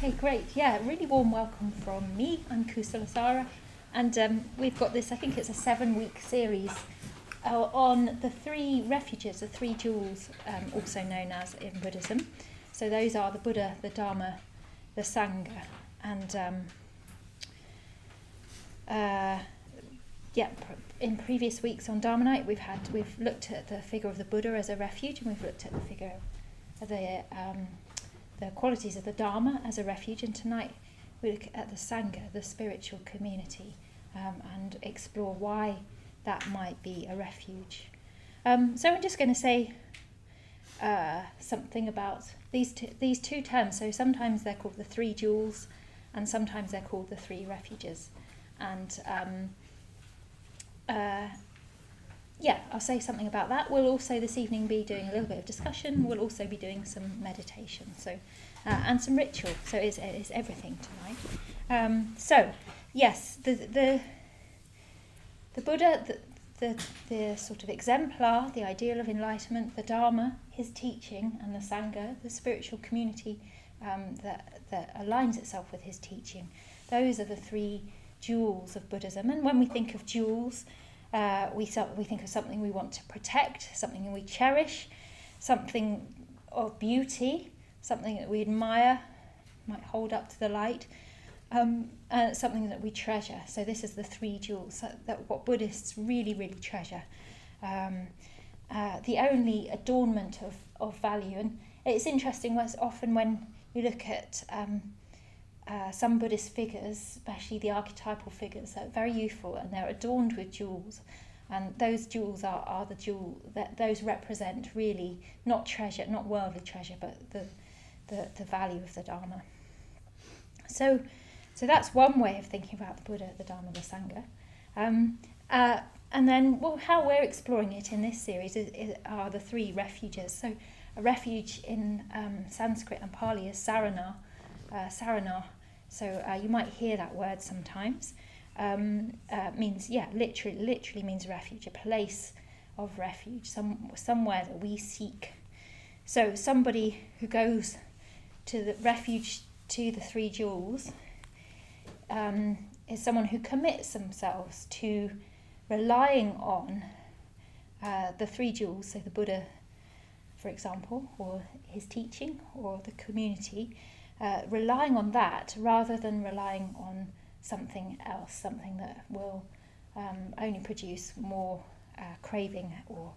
Okay, great. Yeah, really warm welcome from me. I'm Kusalasara, and we've got this, I think it's a 7-week series on the 3 refuges, the 3 jewels, also known as in Buddhism. So those are the Buddha, the Dharma, the Sangha, and in previous weeks on Dharma Night we've looked at the figure of the Buddha as a refuge, and we've looked at the figure of the qualities of the Dharma as a refuge, and tonight we look at the Sangha, the spiritual community, and explore why that might be a refuge. So I'm just going to say something about these two terms. So sometimes they're called the 3 jewels, and sometimes they're called the 3 refuges. And I'll say something about that. We'll also this evening be doing a little bit of discussion. We'll also be doing some meditation, and some ritual. So it's everything tonight. So yes, the Buddha, the sort of exemplar, the ideal of enlightenment, the Dharma, his teaching, and the Sangha, the spiritual community that aligns itself with his teaching. Those are the 3 jewels of Buddhism. And when we think of jewels, we think of something we want to protect, something we cherish, something of beauty, something that we admire, might hold up to the light, something that we treasure. So this is the 3 jewels, that what Buddhists really, really treasure. The only adornment of value. And it's interesting, often when you look at some Buddhist figures, especially the archetypal figures, are very youthful and they're adorned with jewels, and those jewels are the jewel that those represent really not treasure, not worldly treasure, but the value of the Dharma. So that's one way of thinking about the Buddha, the Dharma, the Sangha, and then how we're exploring it in this series are the 3 refuges. So a refuge in Sanskrit and Pali is sarana. So you might hear that word sometimes. Means literally means refuge, a place of refuge, somewhere that we seek. So somebody who goes to the refuge to the 3 jewels is someone who commits themselves to relying on the 3 jewels. So the Buddha, for example, or his teaching, or the community. Relying on that rather than relying on something else, something that will only produce more craving or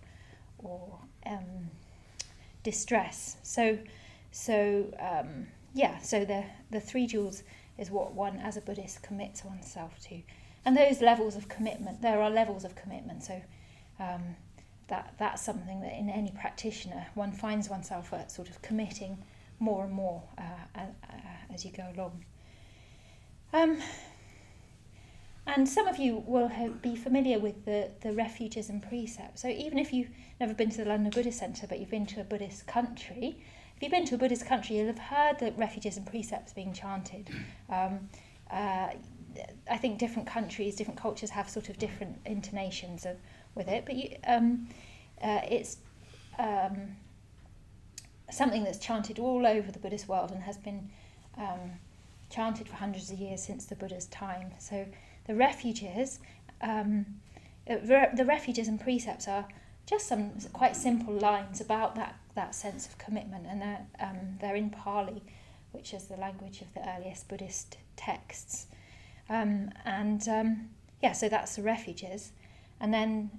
distress. So the 3 jewels is what one as a Buddhist commits oneself to, and those levels of commitment. There are levels of commitment. So that's something that in any practitioner one finds oneself at, sort of committing more and more as you go along. And some of you will be familiar with the refuges and precepts. So even if you've never been to the London Buddhist Centre, but you've been to a Buddhist country, if you've been to a Buddhist country, you'll have heard the refuges and precepts being chanted. I think different countries, different cultures have sort of different intonations with it, but it's something that's chanted all over the Buddhist world and has been chanted for hundreds of years since the Buddha's time. So the refuges and precepts are just some quite simple lines about that sense of commitment, and they're in Pali, which is the language of the earliest Buddhist texts. So that's the refuges, and then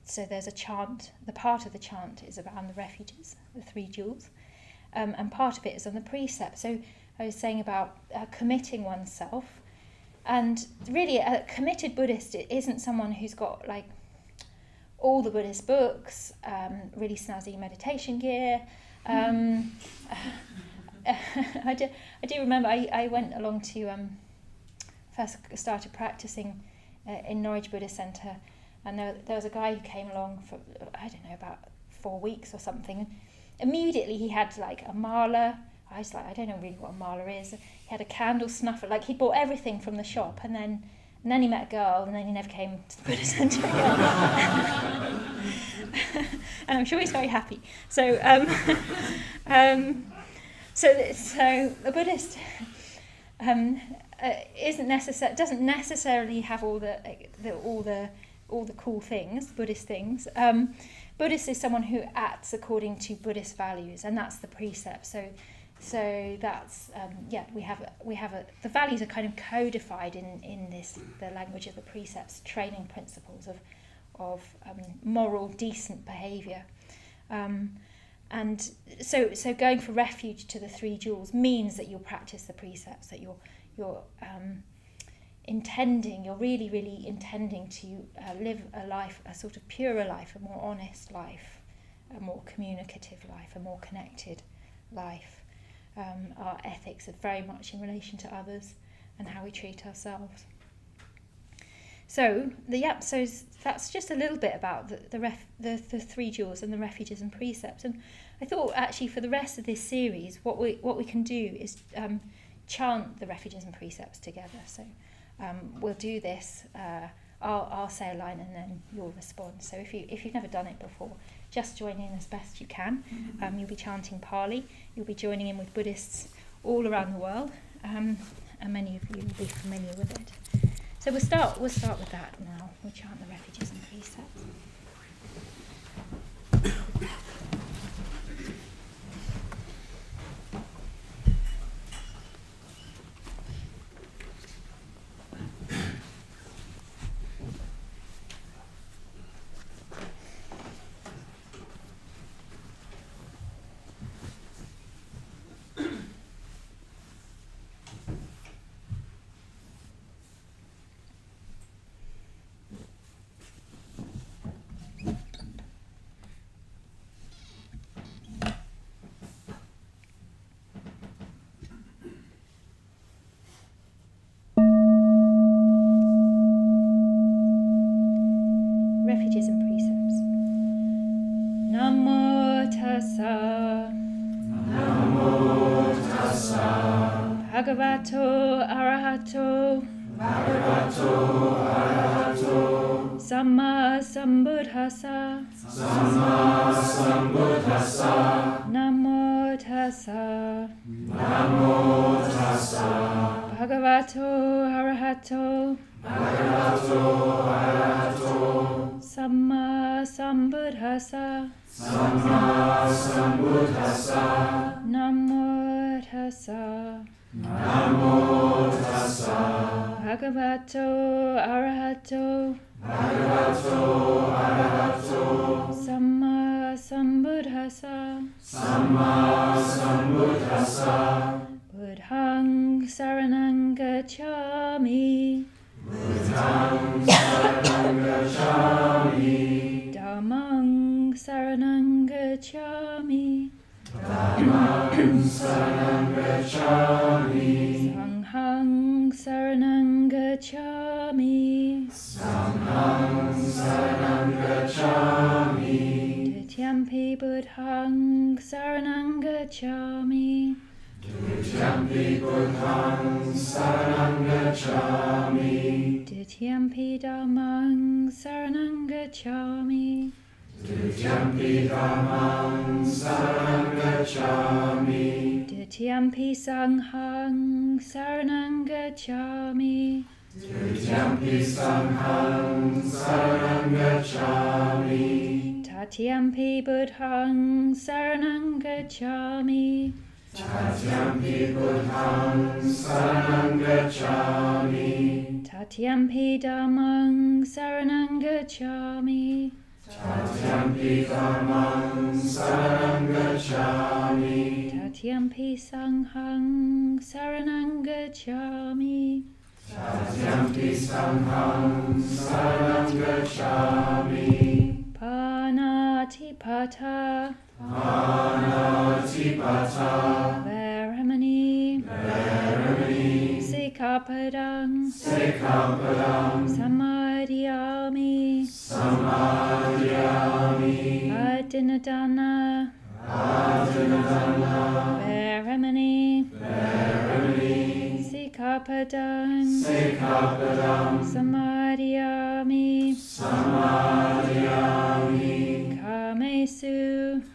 so there's a chant. The part of the chant is around the refuges, the 3 jewels, and part of it is on the precept. So I was saying about committing oneself, and really a committed Buddhist isn't someone who's got like all the Buddhist books, really snazzy meditation gear. I do remember I went along to first started practicing in Norwich Buddhist Centre. And there was a guy who came along for, I don't know, about 4 weeks or something. And immediately he had like a mala. I was like, I don't know really what a mala is. He had a candle snuffer. Like he bought everything from the shop. And then he met a girl, and then he never came to the Buddhist Centre again. And I'm sure he's very happy. So So the Buddhist doesn't necessarily have all the cool things, Buddhist things. Buddhist is someone who acts according to Buddhist values, and that's the precept. So that's we have the values are kind of codified in the language of the precepts, training principles of moral, decent behaviour. And so going for refuge to the three jewels means that you'll practice the precepts, that you're really, really intending to live a life, a sort of purer life, a more honest life, a more communicative life, a more connected life. Our ethics are very much in relation to others and how we treat ourselves. So that's just a little bit about the three jewels and the refuges and precepts. And I thought actually for the rest of this series, what we can do is chant the refuges and precepts together. So we'll do this. I'll say a line and then you'll respond. So if you've never done it before, just join in as best you can. You'll be chanting Pali. You'll be joining in with Buddhists all around the world, and many of you will be familiar with it. So we'll start with that now. We'll chant the refuges and precepts. Refuges and precepts. Namo tassa. Namo tassa. Bhagavato arahato. Bhagavato arahato. Samma sambuddhassa. Samma sambuddhassa. Namo tassa. Namo tassa. Bhagavato arahato. Bhagavato arahato. Samma sambuddhassa. Samma sambuddhassa. Namo tassa. Namo tassa. Bhagavato arahato. Bhagavato arahato. Samma sambuddhassa. Samma sambuddhassa. Buddhang saranang gacchami. Buddhang saranang gacchami. Dhammang saranang gacchami. Dhammang saranang gacchami. Sanghang saranang gacchami. Sanghang saranang gacchami. Tityampi buddhang saranang gacchami. Tityampi buddhang saranang gacchami. Tityampi dhammang saranang gacchami. Tityampi dhammang saranang gacchami. Tityampi sanghang saranang gacchami. Tityampi sanghang saranang gacchami. Tatyampi buddhang saranang gacchami. Tatyampi buddhang saranang gacchami. Tatyampi dhammang saranang gacchami. Tatyampi dhammang saranang gacchami. Tatyampi sanghang saranang gacchami. Tatyampi sanghang saranang gacchami. Panatipata. Panatipata. Veramani. Veramani. Sikapadang. Sikapadang. Samadhyami. Samadhyami. Adinadana. Adinadana. Veramani. Veramani. Sikapadang. Sikapadang. Samadhyami. Samadhyami. Kamesu.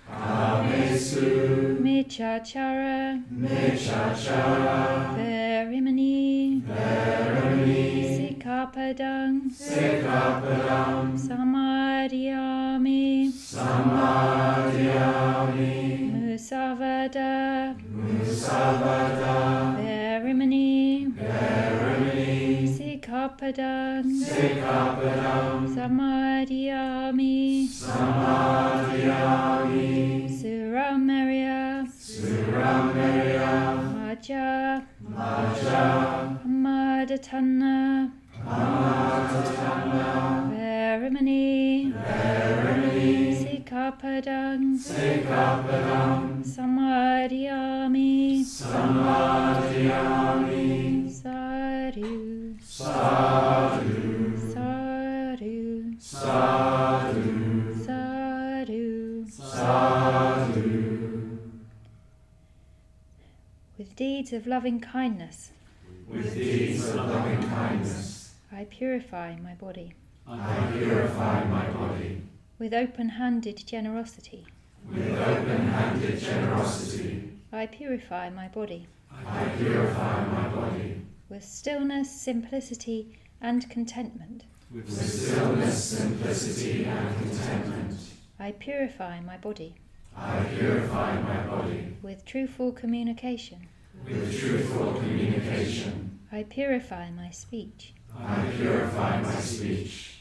Kamesu. Michachara, Verimani, Sikapadang, Samadhyami, Musavada, Verimani, Sikapadang, Samadhyami, Suramarya, Maja, Amadatana, Verimani, Sikapadang, Samadhyami, Sadhu, Sadhu, Sadhu. With deeds of loving kindness, I purify my body. With open-handed generosity, I purify my body. With stillness, simplicity, and contentment, I purify my body. With truthful communication, I purify my speech.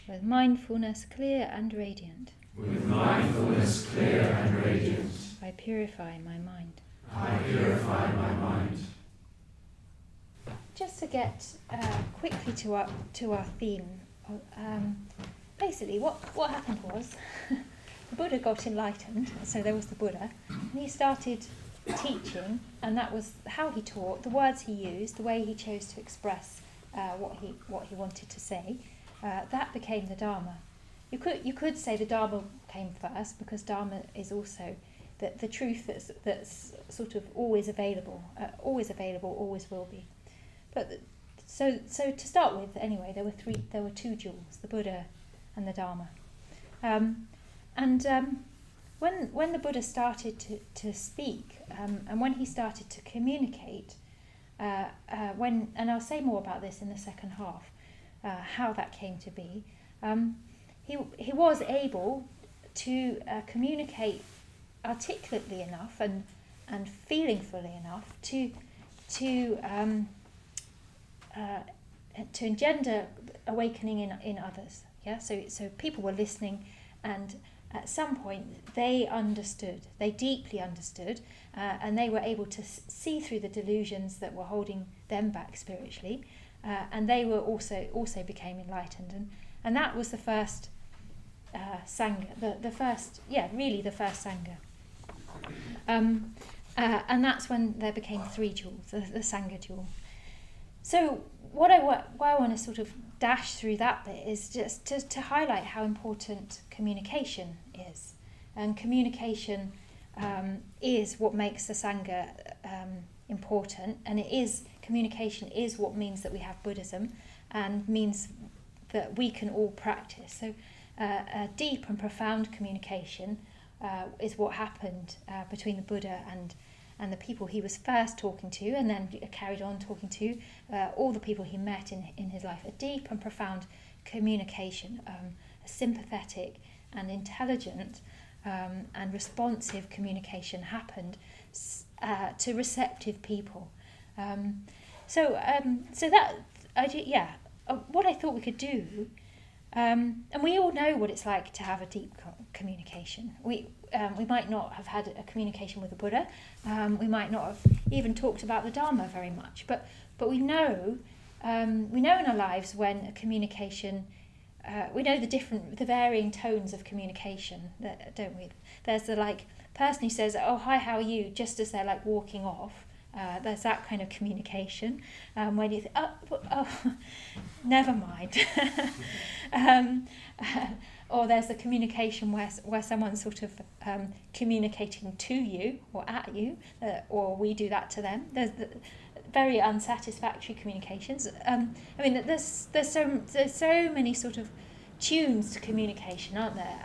With mindfulness clear and radiant, I purify my mind. Just to get quickly to our theme, basically what happened was the Buddha got enlightened, so there was the Buddha, and he started teaching, and that was how he taught, the words he used, the way he chose to express what he wanted to say. That became the Dharma. You could say the Dharma came first, because Dharma is also the truth that's sort of always available, always will be. But so to start with, anyway, there were two jewels, the Buddha and the Dharma. When the Buddha started to speak, and when he started to communicate, and I'll say more about this in the second half, how that came to be, he was able to communicate articulately enough and feelingfully enough to engender awakening in others. Yeah, so people were listening, and at some point they deeply understood, and they were able to see through the delusions that were holding them back spiritually, and they were also became enlightened, and that was the first Sangha, the first Sangha, and that's when there became three jewels, the Sangha jewel. So why I want to sort of dash through that bit is just to highlight how important communication is. And communication is what makes the Sangha important, and communication is what means that we have Buddhism, and means that we can all practice. So a deep and profound communication is what happened between the Buddha and the people he was first talking to, and then carried on talking to all the people he met in his life. A deep and profound communication, a sympathetic and intelligent and responsive communication happened to receptive people. What I thought we could do, and we all know what it's like to have a deep communication. We might not have had a communication with the Buddha. We might not have even talked about the Dharma very much. But we know in our lives when a communication. We know the varying tones of communication, don't we? There's the person who says, "Oh, hi, how are you?" just as they're walking off. There's that kind of communication. When you think, oh, never mind. Or there's the communication where someone's sort of communicating to you or at you, or we do that to them. There's the very unsatisfactory communications. There's so many sort of tunes to communication, aren't there?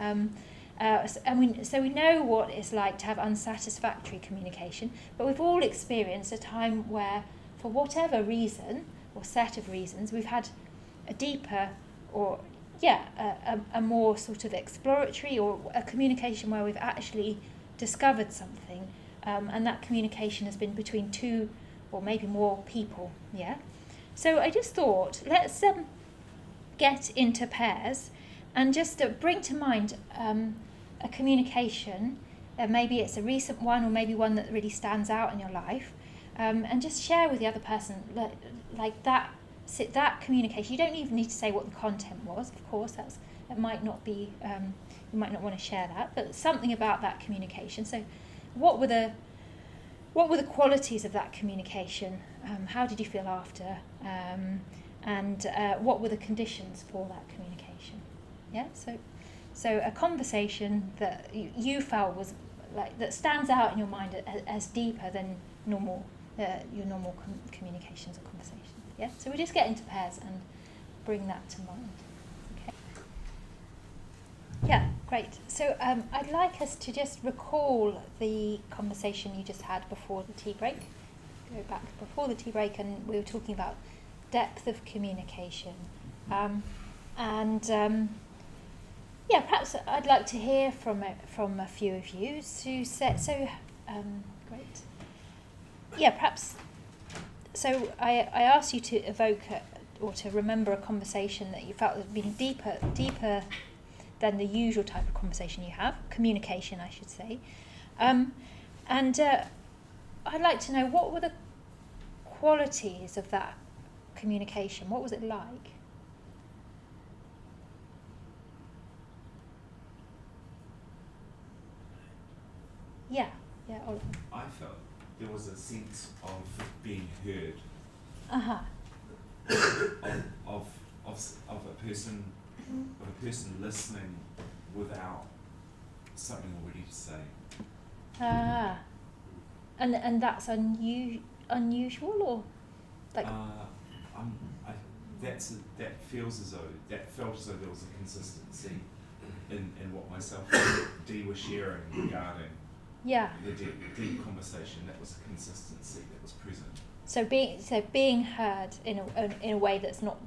So we know what it's like to have unsatisfactory communication, but we've all experienced a time where, for whatever reason or set of reasons, we've had a deeper or a more sort of exploratory or a communication where we've actually discovered something, and that communication has been between two or maybe more people. Yeah. So I just thought, let's get into pairs and just bring to mind a communication. Maybe it's a recent one or maybe one that really stands out in your life, and just share with the other person like that communication. You don't even need to say what the content was, of course. That might not be, you might not want to share that, but something about that communication. So what were the qualities of that communication? How did you feel after? And what were the conditions for that communication? Yeah, so a conversation that you felt was like that stands out in your mind as deeper than normal your normal communications or conversations. Yeah, so we just get into pairs and bring that to mind. Okay. Yeah, great. So I'd like us to just recall the conversation you just had before the tea break. Go back before the tea break, and we were talking about depth of communication. Yeah, perhaps I'd like to hear from a few of you. Great. Yeah, perhaps. So I asked you to evoke or to remember a conversation that you felt had been deeper than the usual type of conversation you have, communication, I should say. And I'd like to know, what were the qualities of that communication? What was it like? Yeah, Oliver. I felt there was a sense of being heard. Uh-huh. of a person listening without something already to say. And that's unusual, or like? That felt as though there was a consistency in what myself and Dee were sharing regarding the deep conversation. That was a consistency that was present. So being heard in a way that's not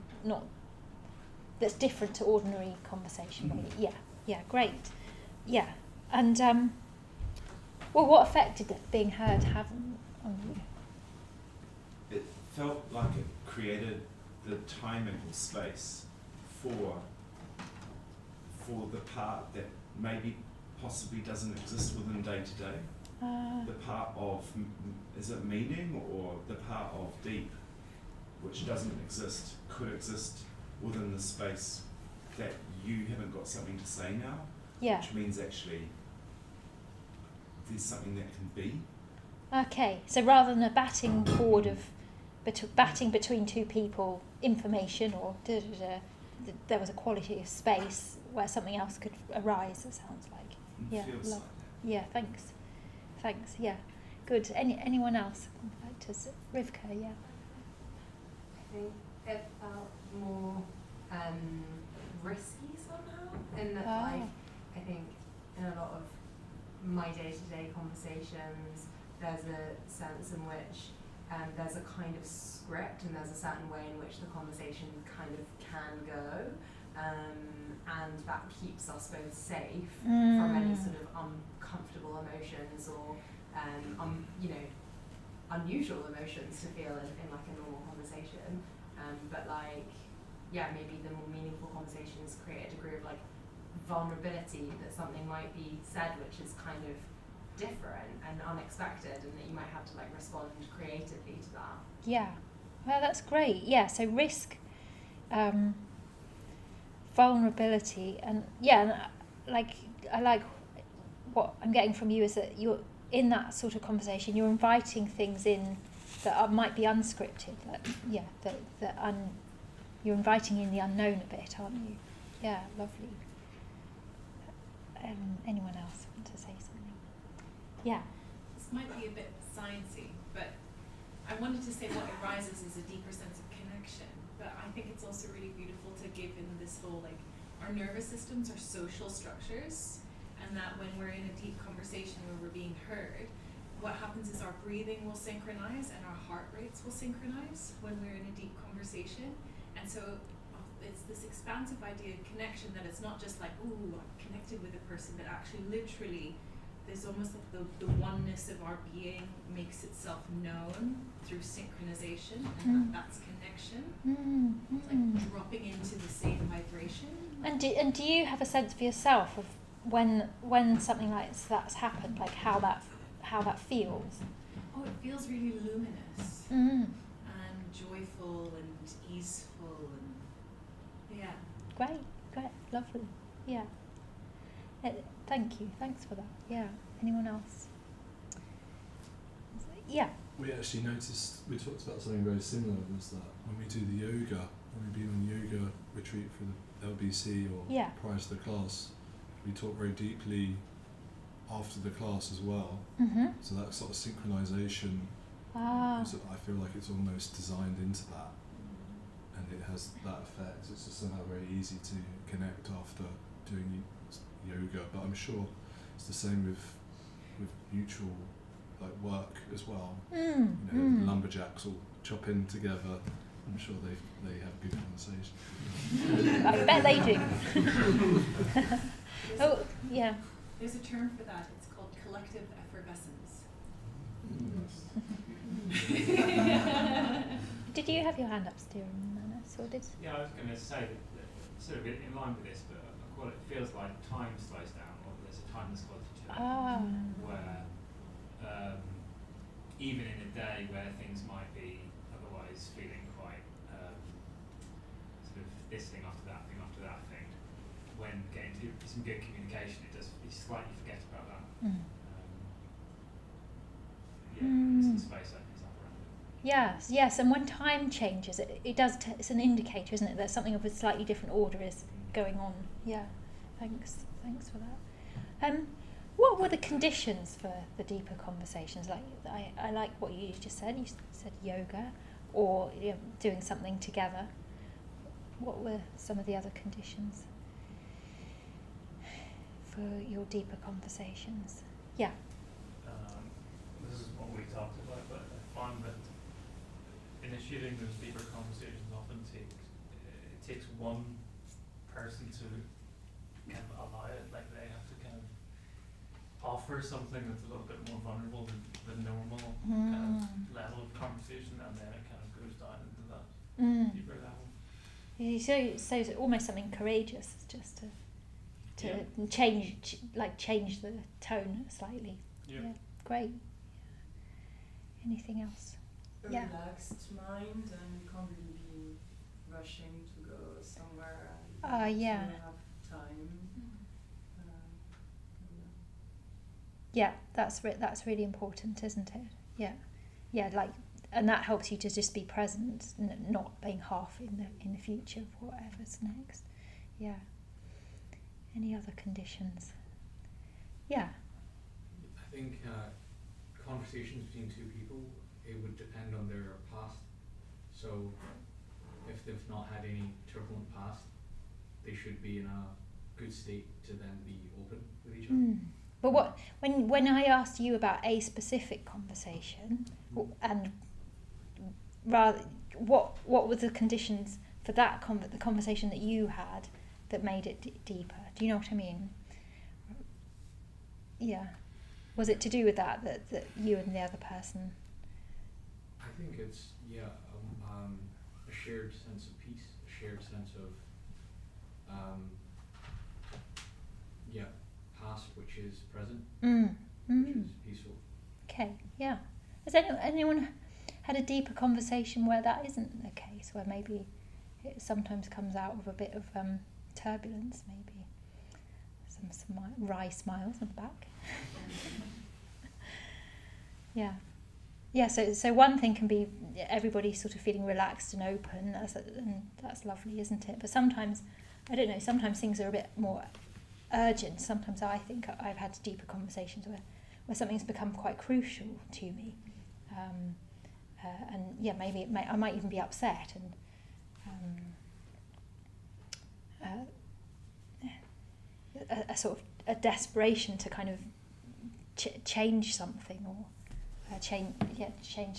that's different to ordinary conversation. Mm-hmm. Yeah, great. Yeah, and well, what effect did being heard have on you? It felt like it created the time and space for the part that maybe possibly doesn't exist within day to day. The part of, is it meaning, or the part of deep, which doesn't exist, could exist within the space that you haven't got something to say now. Yeah. Which means actually there's something that can be. Okay, so rather than a batting forward of batting between two people, information or there was a quality of space where something else could arise, it sounds like. Yeah, feels like that. Yeah, thanks. Yeah, good. Anyone else like to? Rivka, yeah. I think it felt more risky somehow, in that I think in a lot of my day-to-day conversations, there's a sense in which there's a kind of script and there's a certain way in which the conversation kind of can go. And that keeps us both safe from any sort of uncomfortable emotions or unusual emotions to feel in like a normal conversation. But maybe the more meaningful conversations create a degree of like vulnerability, that something might be said which is kind of different and unexpected, and that you might have to like respond creatively to that. Yeah, well, that's great. Yeah, so risk, vulnerability, and I like what I'm getting from you is that you're in that sort of conversation, you're inviting things in that might be unscripted. You're inviting in the unknown a bit, aren't you? Yeah, lovely. Anyone else want to say something? Yeah. This might be a bit sciencey, but I wanted to say what arises is a deeper sense of connection. But I think it's also really beautiful to give in this whole, like, our nervous systems are social structures, and that when we're in a deep conversation where we're being heard, what happens is our breathing will synchronize and our heart rates will synchronize when we're in a deep conversation. And so it's this expansive idea of connection, that it's not just like, ooh, I'm connected with a person, but actually literally there's almost like the oneness of our being makes itself known through synchronization, and that's connection. It's like dropping into the same vibration. And do you have a sense for yourself of when something like that's happened, like how that feels? Oh, it feels really luminous Mm. and joyful and easeful and yeah. Great, lovely. Yeah. Thank you. Thanks for that. Yeah. Anyone else? Yeah. We actually noticed, we talked about something very similar, was that when we do the yoga, when we've been on yoga retreat for the LBC or prior to the class, we talk very deeply after the class as well. Mm-hmm. So that sort of synchronization, I feel like it's almost designed into that, and it has that effect. It's just somehow very easy to connect after doing yoga, but I'm sure it's the same with mutual like work as well. Lumberjacks all chop in together. I'm sure they have a good conversation. I bet they do. Oh, yeah. There's a term for that. It's called collective effervescence. Did you have your hand up, Steven? Or did? Yeah, I was going to say that sort of in line with this, but it feels like time slows down, or there's a timeless quality to it, where even in a day where things might be otherwise feeling quite sort of this thing after that thing, when getting to some good communication, you slightly forget about that. It's the space opens up around it. Yes, and when time changes, it does. It's an indicator, isn't it? That something of a slightly different order is going on. Yeah, thanks for that. What were the conditions for the deeper conversations? Like, I like what you just said. You said yoga, or doing something together. What were some of the other conditions for your deeper conversations? Yeah. This is what we talked about, but I find that initiating those deeper conversations often takes one person to kind of allow it, like they have to kind of offer something that's a little bit more vulnerable than the normal kind of level of conversation, and then it kind of goes down into that deeper level. So it's almost something courageous, just to change the tone slightly. Yeah, great. Anything else? A relaxed mind, and you can't really be rushing to go somewhere. And you have time. Yeah, that's really important, isn't it? Yeah, like, and that helps you to just be present, not being half in the future of whatever's next. Yeah. Any other conditions? Yeah. I think conversations between two people, it would depend on their past. So if they've not had any turbulent past, they should be in a good state to then be open with each other. But when I asked you about a specific conversation, and rather what were the conditions for that the conversation that you had that made it deeper? Do you know what I mean? Yeah. Was it to do with that you and the other person? I think it's a shared sense of peace, a shared sense of past which is present, which is peaceful. Okay, yeah. Has anyone had a deeper conversation where that isn't the case, where maybe it sometimes comes out with a bit of turbulence, maybe? Some wry smiles on the back. Yeah, so one thing can be everybody sort of feeling relaxed and open, and that's lovely, isn't it? But sometimes, I don't know, sometimes things are a bit more urgent. Sometimes I think I've had deeper conversations where something's become quite crucial to me, and maybe I might even be upset, and a sort of a desperation to kind of change something, or change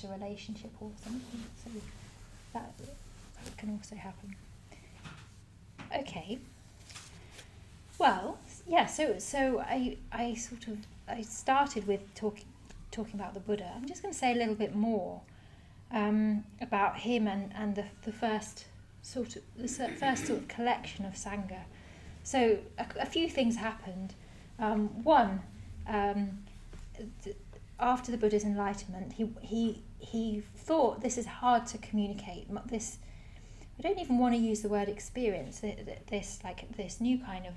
the relationship or something. So that can also happen. Okay. Well, yeah. So I started with talking about the Buddha. I'm just going to say a little bit more about him and the first sort of collection of Sangha. So a few things happened. One, after the Buddha's enlightenment, he thought, this is hard to communicate. This, I don't even want to use the word experience. This new kind of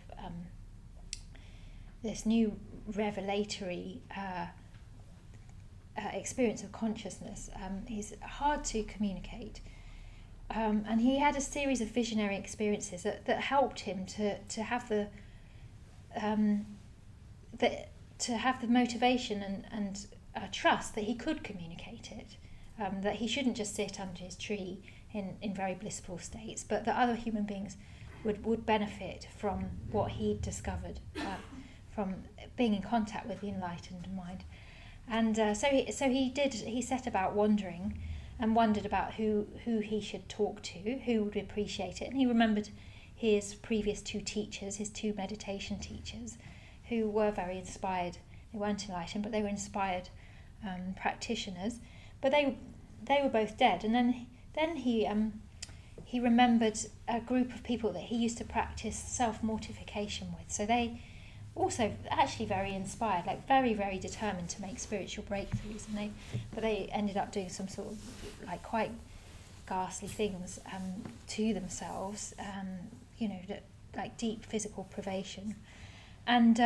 this new revelatory experience of consciousness is hard to communicate. And he had a series of visionary experiences that helped him to have the motivation and trust that he could communicate it, that he shouldn't just sit under his tree in very blissful states, but that other human beings would benefit from what he'd discovered from being in contact with the enlightened mind. And so he set about wondering, and wondered about who he should talk to, who would appreciate it. And he remembered his previous two teachers, his two meditation teachers, who were very inspired. They weren't enlightened, but they were inspired practitioners. But they were both dead. And then he remembered a group of people that he used to practice self-mortification with. So they also actually very inspired, like very, very determined to make spiritual breakthroughs, but they ended up doing some sort of like quite ghastly things to themselves, like deep physical privation. And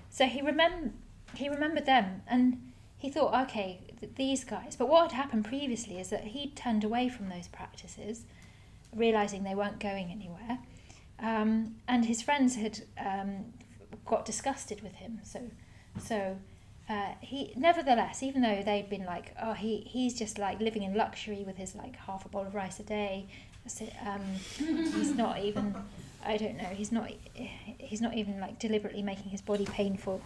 so he remembered them, and he thought, okay, these guys. But what had happened previously is that he'd turned away from those practices, realising they weren't going anywhere, and his friends had got disgusted with him. So he, nevertheless, even though they'd been like, oh, he's just like living in luxury with his like half a bowl of rice a day. He's not even, I don't know, he's not even like deliberately making his body painful.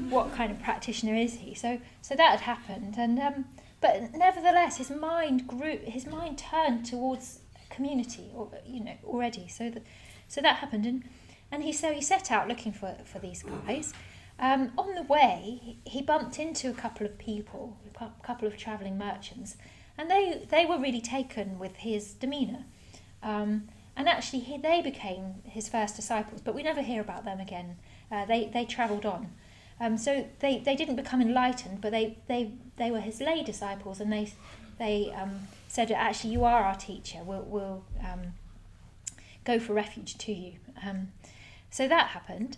What kind of practitioner is he? So that had happened, and but nevertheless, his mind turned towards community, already. So that happened, and he set out looking for these guys. On the way, he bumped into a couple of people, a couple of travelling merchants, and they were really taken with his demeanour. And actually, they became his first disciples, but we never hear about them again. They travelled on. So they didn't become enlightened, but they were his lay disciples, and they said, actually, you are our teacher. We'll go for refuge to you. So that happened.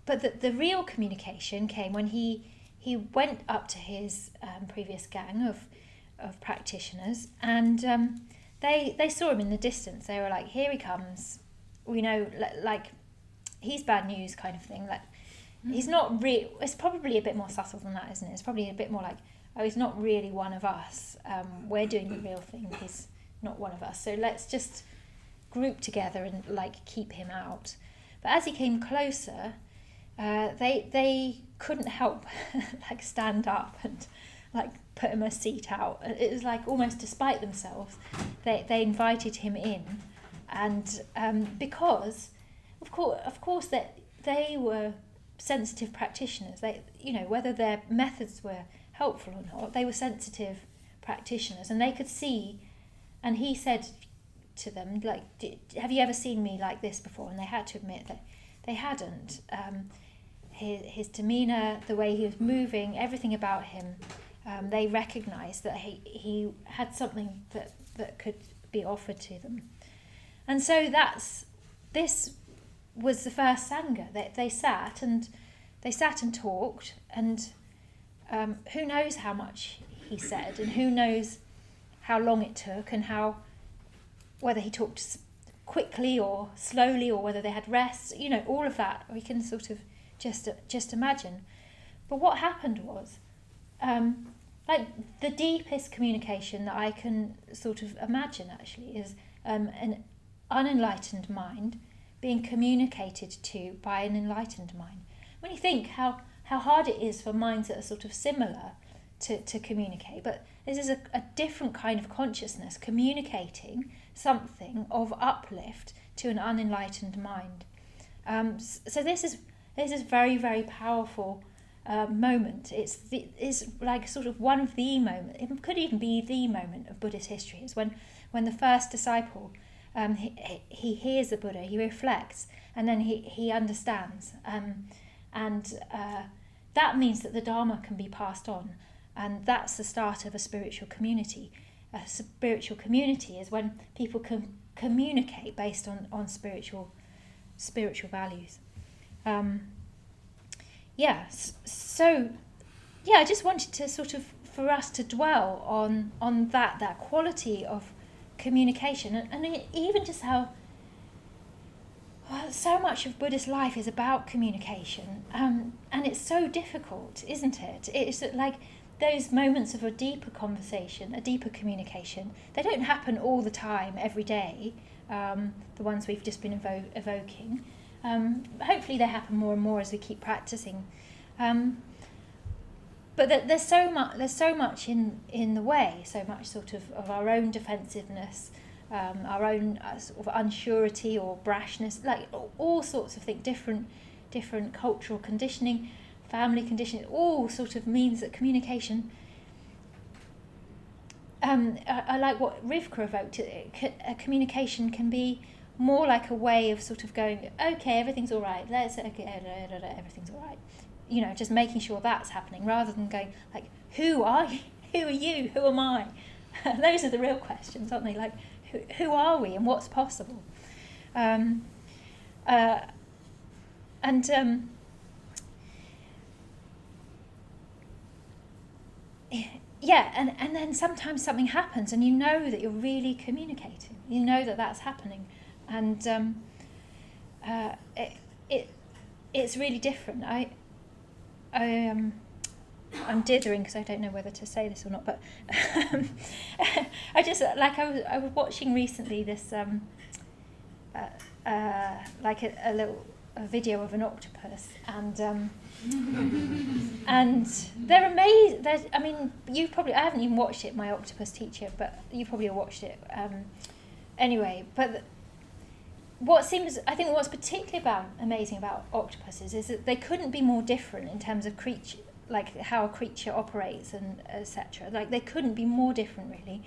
But the real communication came when he went up to his previous gang of practitioners, and they saw him in the distance. They were like, here he comes. We know, like, he's bad news kind of thing. Like, he's not real. It's probably a bit more subtle than that, isn't it? It's probably a bit more like, oh, he's not really one of us. We're doing the real thing. He's not one of us. So let's just group together and like keep him out. But as he came closer, they couldn't help like stand up and like put him a seat out. It was like almost despite themselves, they invited him in, and because of course that they were sensitive practitioners. They, whether their methods were helpful or not, they were sensitive practitioners, and they could see. And he said to them, like, have you ever seen me like this before? And they had to admit that they hadn't. His demeanour, the way he was moving, everything about him, they recognised that he had something that could be offered to them. And so this was the first Sangha. They sat and talked, and who knows how much he said, and who knows how long it took, and whether he talked quickly or slowly, or whether they had rest, all of that we can sort of just imagine. But what happened was, like, the deepest communication that I can sort of imagine actually is an unenlightened mind being communicated to by an enlightened mind. When you think how hard it is for minds that are sort of similar to communicate, but this is a different kind of consciousness communicating something of uplift to an unenlightened mind. So this is very, very powerful moment. It's like sort of one of the moment. It could even be the moment of Buddhist history. Is when the first disciple he hears the Buddha, he reflects, and then he understands, and that means that the Dharma can be passed on, and that's the start of a spiritual community. A spiritual community is when people can communicate based on spiritual values. I just wanted to sort of, for us to dwell on that quality of communication, and even just how so much of Buddhist life is about communication, and it's so difficult, isn't it? It's like those moments of a deeper conversation, a deeper communication, they don't happen all the time, every day, the ones we've just been evoking. Hopefully they happen more and more as we keep practicing. But there's so much in the way, so much sort of our own defensiveness, our own sort of unsurety or brashness, like all sorts of things, different cultural conditioning, family conditioning, all sort of means that communication. I like what Rivka evoked. Communication can be more like a way of sort of going, okay, everything's all right. Everything's all right. You know, just making sure that's happening, rather than going like, who are you? Who are you? Who am I? Those are the real questions, aren't they? Like, who are we and what's possible? And then sometimes something happens, and you know that you're really communicating. You know that that's happening, and it's really different. I'm dithering because I don't know whether to say this or not, but I was watching recently this like a little video of an octopus, and and they're amazing. I mean, I haven't even watched it, My Octopus Teacher, but you probably have watched it. Anyway, but what's particularly amazing about octopuses is that they couldn't be more different in terms of creature, like how a creature operates and etc. Like they couldn't be more different really,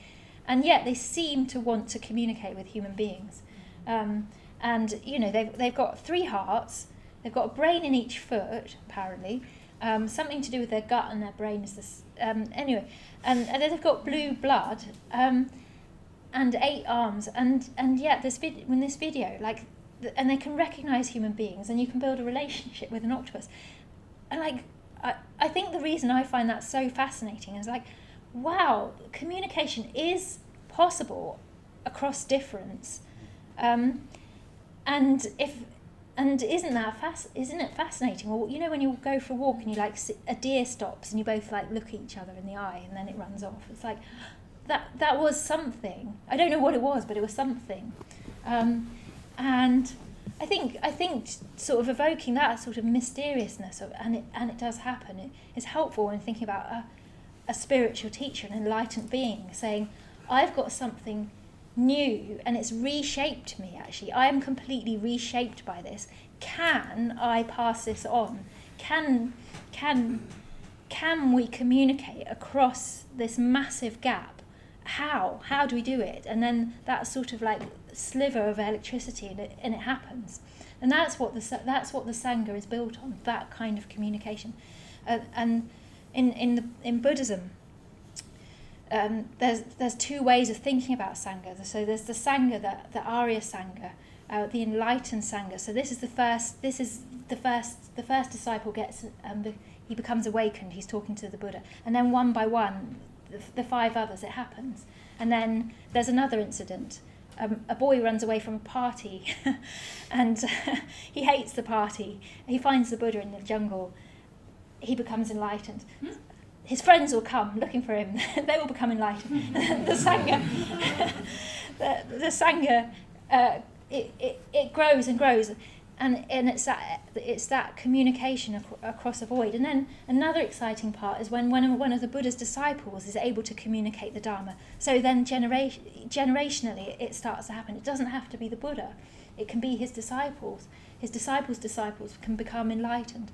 and yet they seem to want to communicate with human beings. And you know, they've got 3 hearts, they've got a brain in each foot apparently, something to do with their gut and their brain is this. Anyway, and then they've got blue blood. And 8 arms, and yet in this video, like, and they can recognise human beings, and you can build a relationship with an octopus. And like, I think the reason I find that so fascinating is like, wow, communication is possible across difference, and isn't it fascinating? Or you know, when you go for a walk and you like a deer stops and you both like look at each other in the eye and then it runs off. It's like. That was something. I don't know what it was, but it was something. And I think sort of evoking that sort of mysteriousness and it does happen. It's helpful when thinking about a spiritual teacher, an enlightened being, saying, I've got something new and it's reshaped me. Actually, I am completely reshaped by this. Can I pass this on? Can we communicate across this massive gap? How do we do it? And then that sort of like sliver of electricity, and it happens. And that's what the Sangha is built on. That kind of communication. And in Buddhism, there's 2 ways of thinking about Sangha. So there's the Sangha, the Arya Sangha, the enlightened Sangha. So this is the first disciple gets he becomes awakened. He's talking to the Buddha, and then one by one. The 5 others, it happens. And then there's another incident. A boy runs away from a party and he hates the party. He finds the Buddha in the jungle. He becomes enlightened. His friends will come looking for him. They will become enlightened. The Sangha it grows and grows, and it's that communication across a void. And then another exciting part is when one of the Buddha's disciples is able to communicate the Dharma. So then generationally it starts to happen. It doesn't have to be the Buddha. It can be his disciples. His disciples' disciples can become enlightened.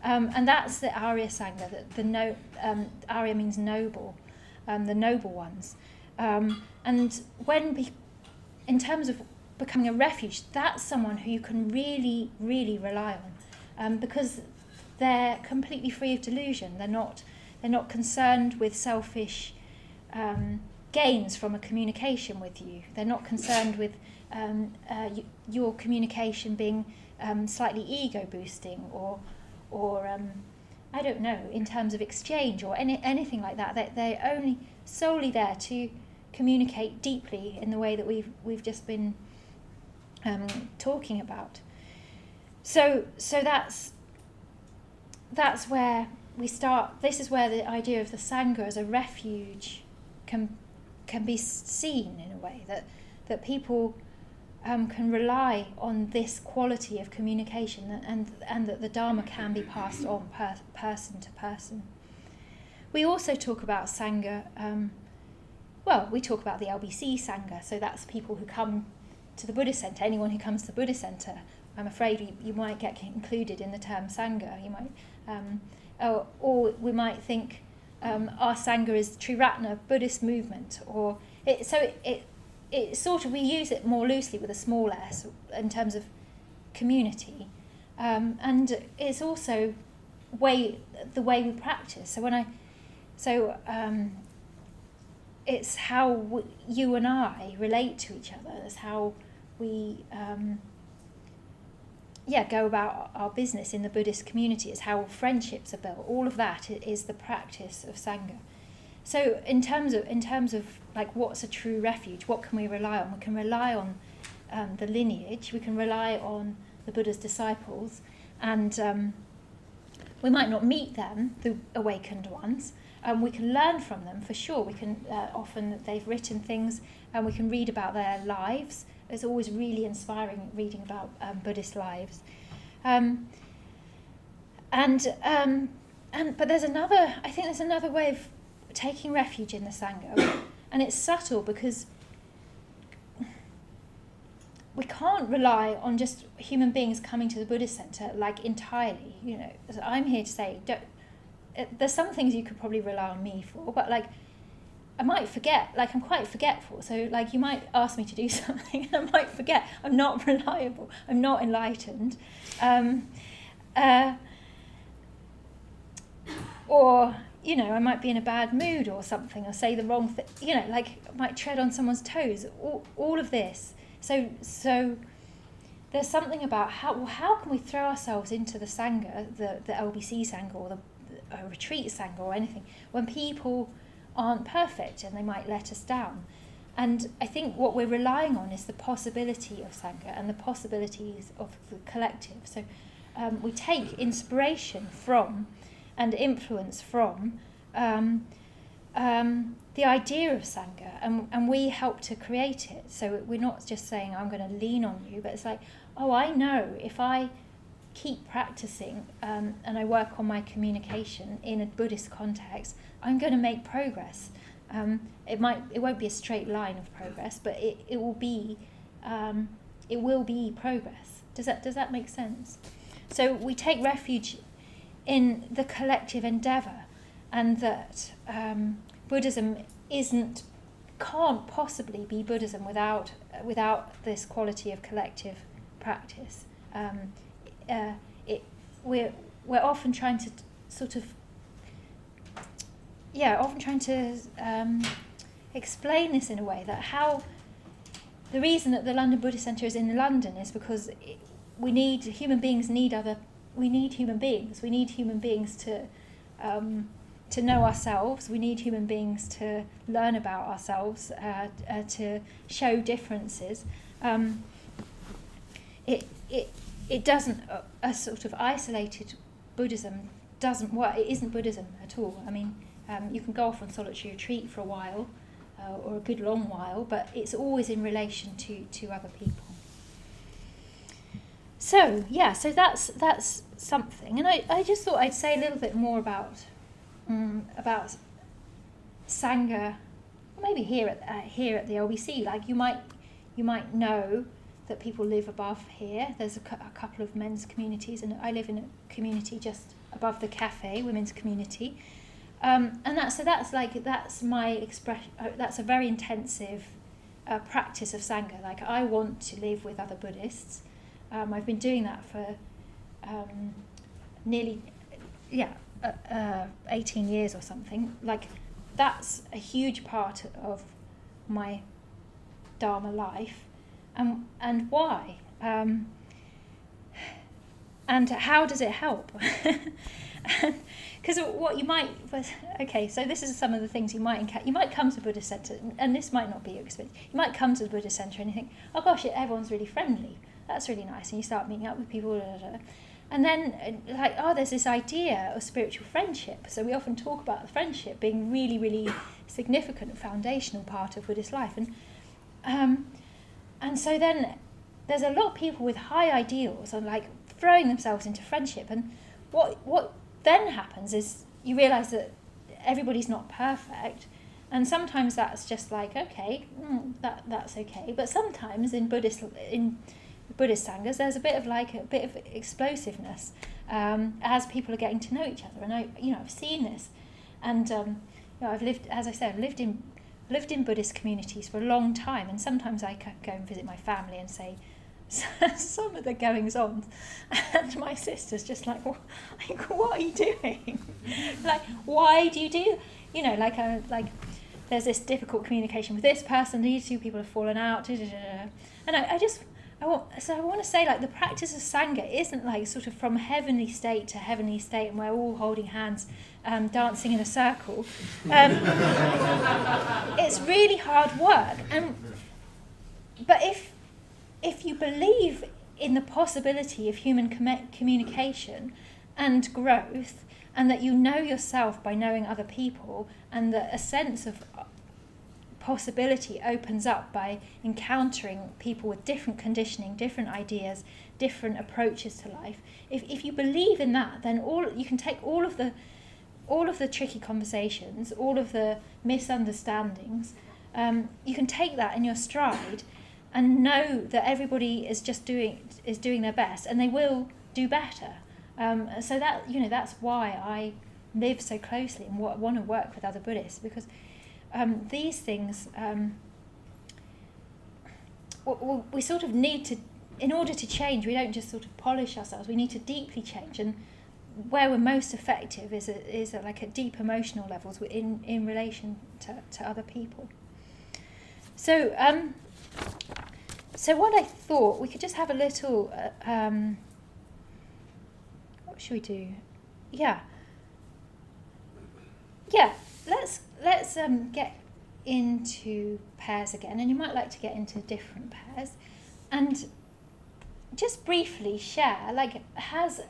And that's the Arya Sangha. Arya means noble, the noble ones. And in terms of becoming a refuge, that's someone who you can really, really rely on, because they're completely free of delusion. They're not concerned with selfish gains from a communication with you. They're not concerned with your communication being slightly ego boosting or I don't know, in terms of exchange or anything like that. They're only solely there to communicate deeply in the way that we've just been talking about. So that's where we start. This is where the idea of the Sangha as a refuge can be seen in a way, that people can rely on this quality of communication, and that the Dharma can be passed on person to person. We also talk about Sangha, we talk about the LBC Sangha, so that's people who come to the Buddhist Centre. Anyone who comes to the Buddhist Centre, I'm afraid you might get included in the term Sangha. You might, or we might think our Sangha is Triratna Buddhist movement, or it sort of, we use it more loosely with a small s in terms of community, and it's also the way we practice. It's how you and I relate to each other. It's how we go about our business in the Buddhist community. It's how friendships are built. All of that is the practice of Sangha. So in terms of like what's a true refuge, what can we rely on? We can rely on the lineage. We can rely on the Buddha's disciples, and we might not meet them, the awakened ones. We can learn from them for sure. We can often they've written things, and we can read about their lives. It's always really inspiring reading about Buddhist lives. But there's another way of taking refuge in the Sangha, and it's subtle, because we can't rely on just human beings coming to the Buddhist Centre like entirely. You know, so I'm here to say, there's some things you could probably rely on me for, but like I might forget. Like I'm quite forgetful, so like you might ask me to do something, and I might forget. I'm not reliable. I'm not enlightened. Or I might be in a bad mood or something, or say the wrong thing. Like I might tread on someone's toes. All of this. So there's something about how can we throw ourselves into the Sangha, the LBC Sangha, or the retreat Sangha, or anything, when people aren't perfect and they might let us down. And I think what we're relying on is the possibility of Sangha and the possibilities of the collective. So we take inspiration from and influence from the idea of Sangha, and we help to create it. So we're not just saying, I'm going to lean on you, but it's like, I know if I keep practicing and I work on my communication in a Buddhist context, I'm going to make progress. It won't be a straight line of progress, but it will be progress. Does that make sense? So we take refuge in the collective endeavour, and that Buddhism can't possibly be Buddhism without this quality of collective practice. We're often trying to explain this in a way that the reason that the London Buddhist Centre is in London is because we need human beings to know ourselves. We need human beings to learn about ourselves, to show differences. It doesn't, a sort of isolated Buddhism doesn't work. It isn't Buddhism at all. I mean, you can go off on solitary retreat for a while, or a good long while, but it's always in relation to other people. So that's something, and I just thought I'd say a little bit more about Sangha, maybe here at the LBC. Like you might know that people live above here. There's a couple of men's communities, and I live in a community just above the cafe, women's community, and that's my expression. That's a very intensive practice of Sangha. Like I want to live with other Buddhists. I've been doing that for nearly 18 years or something. Like that's a huge part of my Dharma life. And why? And how does it help? Because what you might... Okay, so this is some of the things you might encounter. You might come to Buddhist Centre, and this might not be your experience. You might come to the Buddhist Centre and you think, oh gosh, everyone's really friendly. That's really nice. And you start meeting up with people. And then, there's this idea of spiritual friendship. So we often talk about the friendship being really, really significant, foundational part of Buddhist life. And so then there's a lot of people with high ideals and like throwing themselves into friendship. And what then happens is you realise that everybody's not perfect. And sometimes that's just like, okay, that's okay. But sometimes in Buddhist Sanghas, there's a bit of explosiveness as people are getting to know each other. And I've seen this, and I've lived in Buddhist communities for a long time. And sometimes I go and visit my family and say some of the goings on, and my sister's just like, what are you doing? Like, why do you do? There's this difficult communication with this person. These two people have fallen out. And I want to say, like, the practice of Sangha isn't like sort of from heavenly state to heavenly state and we're all holding hands, dancing in a circle. It's really hard work. But if you believe in the possibility of human communication and growth, and that you know yourself by knowing other people, and that a sense of possibility opens up by encountering people with different conditioning, different ideas, different approaches to life. If you believe in that, then you can take all of the tricky conversations, all of the misunderstandings. You can take that in your stride, and know that everybody is doing their best, and they will do better. So that that's why I live so closely and want to work with other Buddhists, because these things we sort of need to, in order to change, we don't just sort of polish ourselves. We need to deeply change, and where we're most effective is at deep emotional levels in relation to other people. So what I thought, we could just have a little. What should we do? Yeah. Let's get into pairs again, and you might like to get into different pairs, and just briefly share, like, has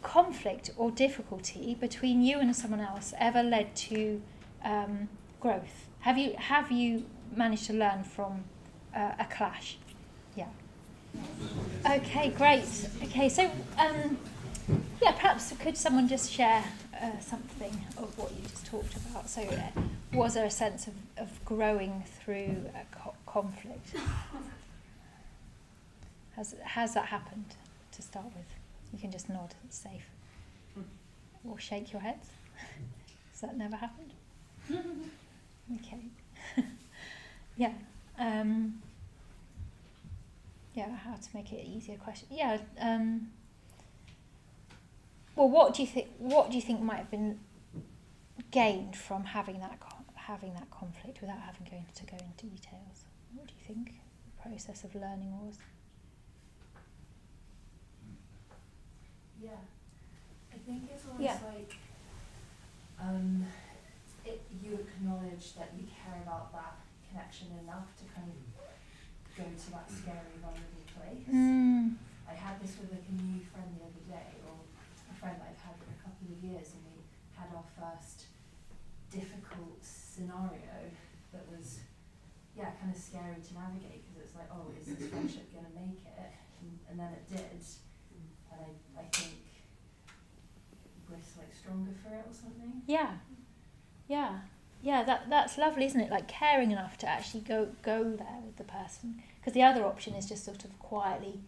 conflict or difficulty between you and someone else ever led to growth? Have you managed to learn from a clash? Yeah. Okay, great. Okay, so perhaps could someone just share something of what you just talked about? So was there a sense of growing through conflict? Has that happened to start with? You can just nod, it's safe. Or shake your heads. Has that never happened? Okay. Yeah. How to make it an easier question? Yeah. Well, what do you think might have been gained from having that conflict without having to go into details? What do you think the process of learning was? Yeah, I think it's almost like you acknowledge that you care about that connection enough to kind of go to that scary, vulnerable place. I had this with a new friend the other day, or a friend I've had for a couple of years, and we had our first difficult scenario that was kind of scary to navigate, because it's like, oh, is this friendship going to make it? and then it did, and I think we're like stronger for it or something. That's lovely, isn't it? Like caring enough to actually go there with the person, because the other option is just sort of quietly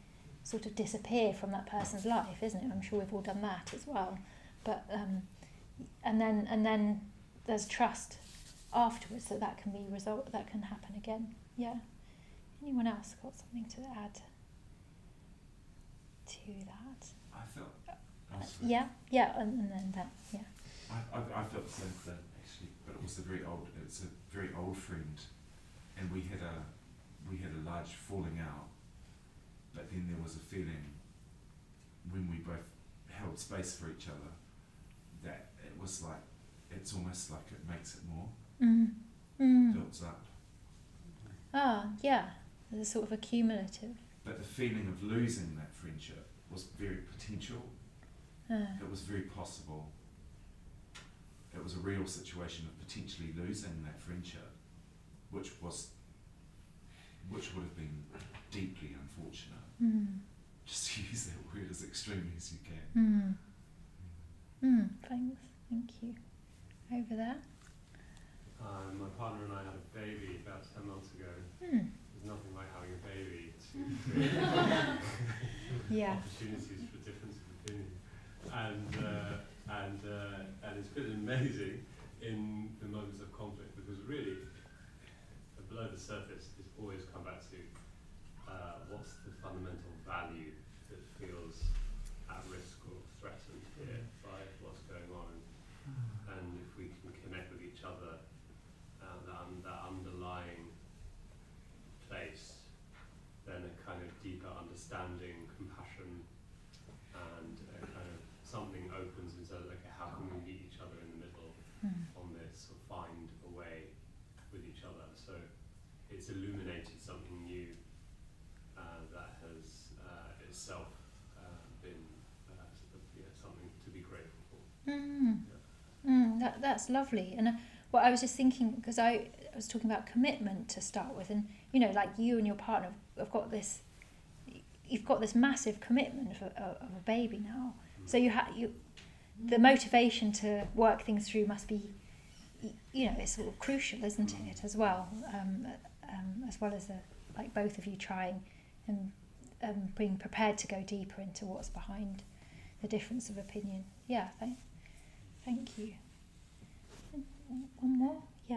sort of disappear from that person's life, isn't it? I'm sure we've all done that as well, but and then there's trust afterwards that can be that can happen again. Anyone else got something to add to that? I felt. And then that. I felt the same thing actually, but it was it's a very old friend, and we had a large falling out, but then there was a feeling when we both held space for each other that it was like, it's almost like it makes it more, builds up. There's a sort of accumulative. But the feeling of losing that friendship was very potential. It was very possible. It was a real situation of potentially losing that friendship, which would have been deeply unfortunate. Just to use that word as extremely as you can. Thanks. Thank you. Over there. My partner and I had a baby about 10 months ago. There's nothing like having a baby to create opportunities for difference of opinion. And it's been amazing in the moments of conflict, because really, below the surface, it's always come back to what's the fundamental value that feels at risk or threatened here by what's going on. And if we can connect with each other, that underlying place, then a kind of deeper understanding, compassion, and a kind of something opens and says, okay, how can we meet each other in the middle on this, or find a way with each other? So it's illuminated something new that has itself been something to be grateful for. That's lovely. And what I was just thinking, because I was talking about commitment to start with, and like you and your partner have got this, you've got this massive commitment of a baby now. So the motivation to work things through must be, it's sort of crucial, isn't it, as well, as well as like both of you trying and being prepared to go deeper into what's behind the difference of opinion. Thank you. One more? I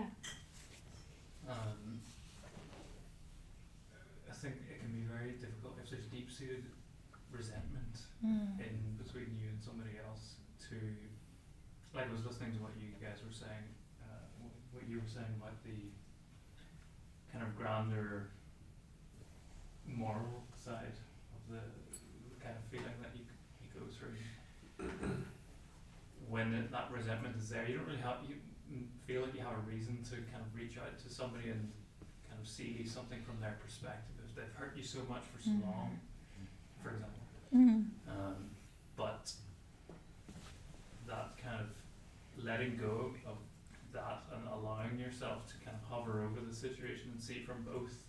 think it can be very difficult if there's deep-seated resentment in between you and somebody else to, like I was listening to what you guys were saying, what you were saying about the kind of grander moral side of the kind of feeling that you go through. When that resentment is there, you don't really feel like you have a reason to kind of reach out to somebody and kind of see something from their perspective if they've hurt you so much for so long, for example. But that kind of letting go of that and allowing yourself to kind of hover over the situation and see from both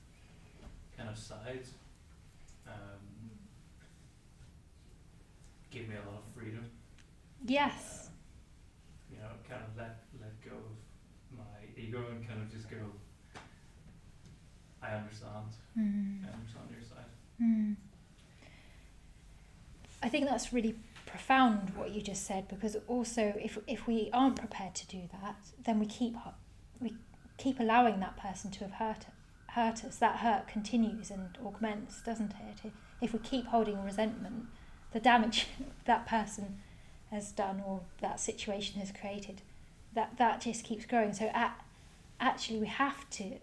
kind of sides gave me a lot of freedom. Yes. Kind of let go of my ego and kind of just go, I understand. I understand your side. I think that's really profound what you just said, because also if we aren't prepared to do that, then we keep allowing that person to have hurt us. That hurt continues and augments, doesn't it? If we keep holding resentment, the damage that person has done or that situation has created, that just keeps growing. So actually we have to,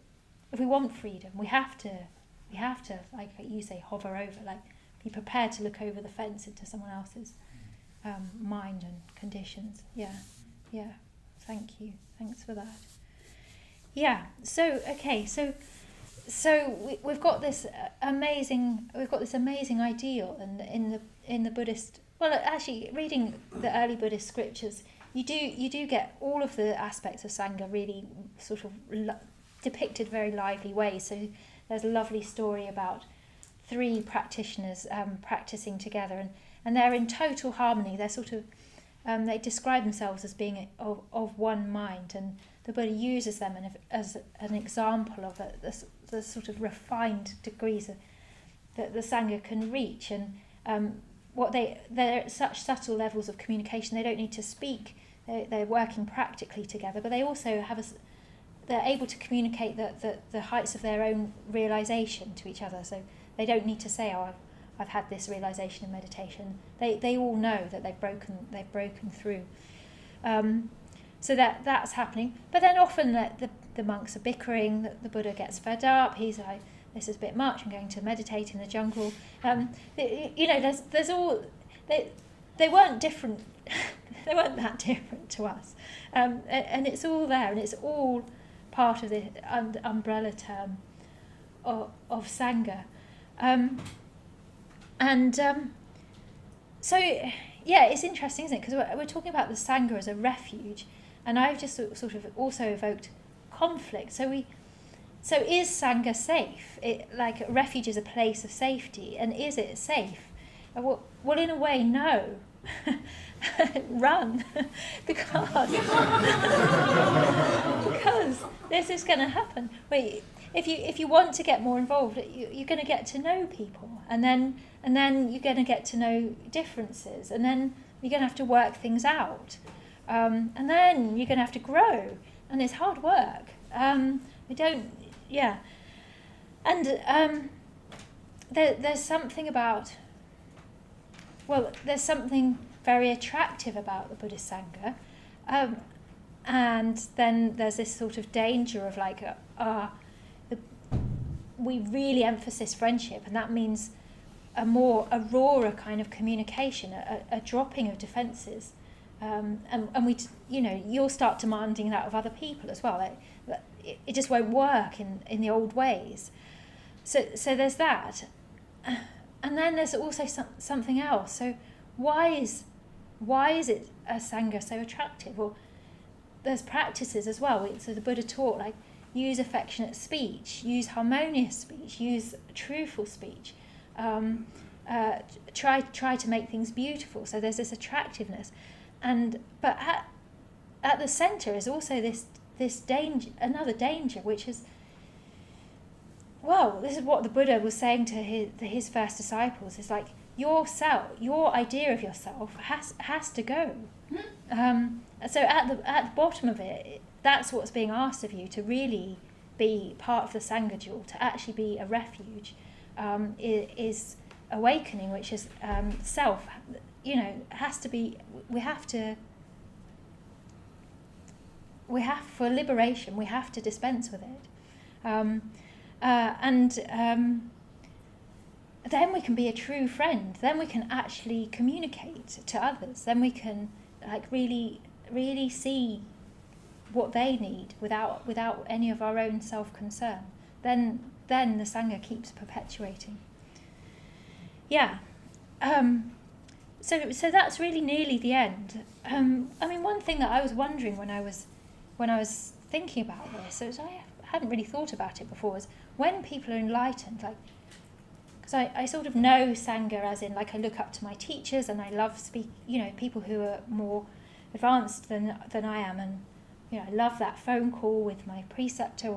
if we want freedom, we have to, like you say, hover over, like be prepared to look over the fence into someone else's mind and conditions. Thank you. Thanks for that. So we've got this amazing ideal, and in the Buddhist, well, actually reading the early Buddhist scriptures, you do get all of the aspects of Sangha really sort of depicted very lively ways. So there's a lovely story about 3 practitioners practicing together, and they're in total harmony. They're sort of they describe themselves as being of one mind, and the Buddha uses them as an example of the sort of refined degrees that the Sangha can reach, and they're at such subtle levels of communication. They don't need to speak. They're working practically together, but they also they're able to communicate the heights of their own realization to each other. So they don't need to say, "Oh, I've had this realization in meditation." They all know that they've broken through. So that's happening. But then often the monks are bickering. The Buddha gets fed up. He's like, "This is a bit much. I'm going to meditate in the jungle." There's all they weren't different. They weren't that different to us, and it's all there, and it's all part of the umbrella term of Sangha. So it's interesting, isn't it? Because we're talking about the Sangha as a refuge, and I've just sort of also evoked conflict. So is Sangha safe? Like a refuge is a place of safety, and is it safe? Well, in a way, no. Run, because this is going to happen. If you want to get more involved, you're going to get to know people, and then you're going to get to know differences, and then you're going to have to work things out, and then you're going to have to grow, and it's hard work. There's something about. Well, there's something very attractive about the Buddhist Sangha, and then there's this sort of danger of we really emphasize friendship, and that means a rawer kind of communication, a dropping of defences, and you'll start demanding that of other people as well. It just won't work in the old ways. So there's that. And then there's also something else. So why is it a Sangha so attractive? Well, there's practices as well. So the Buddha taught, use affectionate speech, use harmonious speech, use truthful speech. Try to make things beautiful. So there's this attractiveness, but at the centre is also this danger, another danger, which is. Well, this is what the Buddha was saying to his first disciples. It's like your idea of yourself has to go. So at the bottom of it, that's what's being asked of you, to really be part of the Sangha jewel, to actually be a refuge, is awakening, which is self. Has to be. For liberation, we have to dispense with it. Then we can be a true friend. Then we can actually communicate to others. Then we can really, really see what they need without any of our own self-concern. Then the Sangha keeps perpetuating. So that's really nearly the end. One thing that I was wondering when I was thinking about this, is I hadn't really thought about it before, is when people are enlightened, because I sort of know Sangha as in I look up to my teachers, and I love people who are more advanced than I am, and I love that phone call with my preceptor,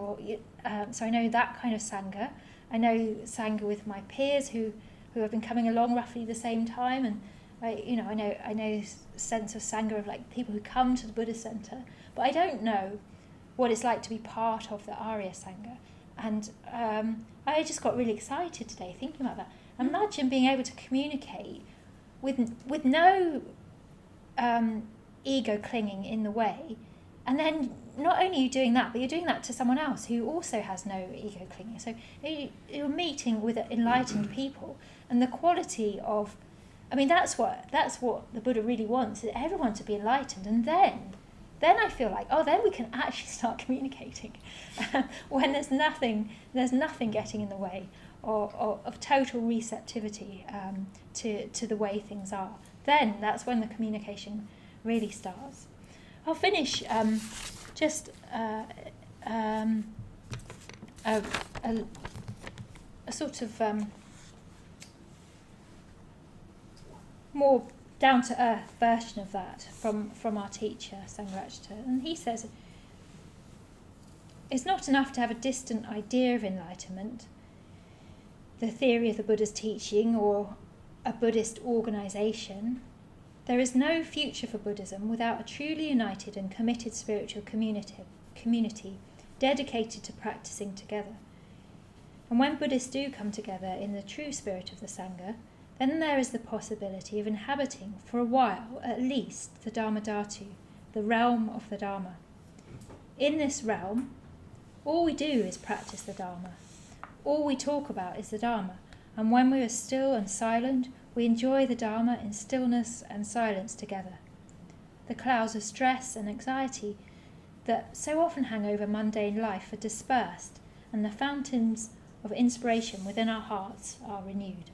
so I know that kind of Sangha. I know Sangha with my peers who have been coming along roughly the same time, and I know sense of Sangha of people who come to the Buddhist Centre, but I don't know what it's like to be part of the Arya Sangha. And I just got really excited today thinking about that. Imagine being able to communicate with no ego clinging in the way, and then not only are you doing that, but you're doing that to someone else who also has no ego clinging. So you're meeting with enlightened people, and the quality of, that's what the Buddha really wants, is everyone to be enlightened, and then I feel then we can actually start communicating when there's nothing getting in the way of total receptivity to the way things are. Then that's when the communication really starts. I'll finish just a sort of more down-to-earth version of that from our teacher, Sangha. And he says, it's not enough to have a distant idea of enlightenment, the theory of the Buddha's teaching, or a Buddhist organisation. There is no future for Buddhism without a truly united and committed spiritual community dedicated to practicing together. And when Buddhists do come together in the true spirit of the Sangha, then there is the possibility of inhabiting, for a while at least, the Dharmadhatu, the realm of the Dharma. In this realm, all we do is practice the Dharma. All we talk about is the Dharma. And when we are still and silent, we enjoy the Dharma in stillness and silence together. The clouds of stress and anxiety that so often hang over mundane life are dispersed, and the fountains of inspiration within our hearts are renewed.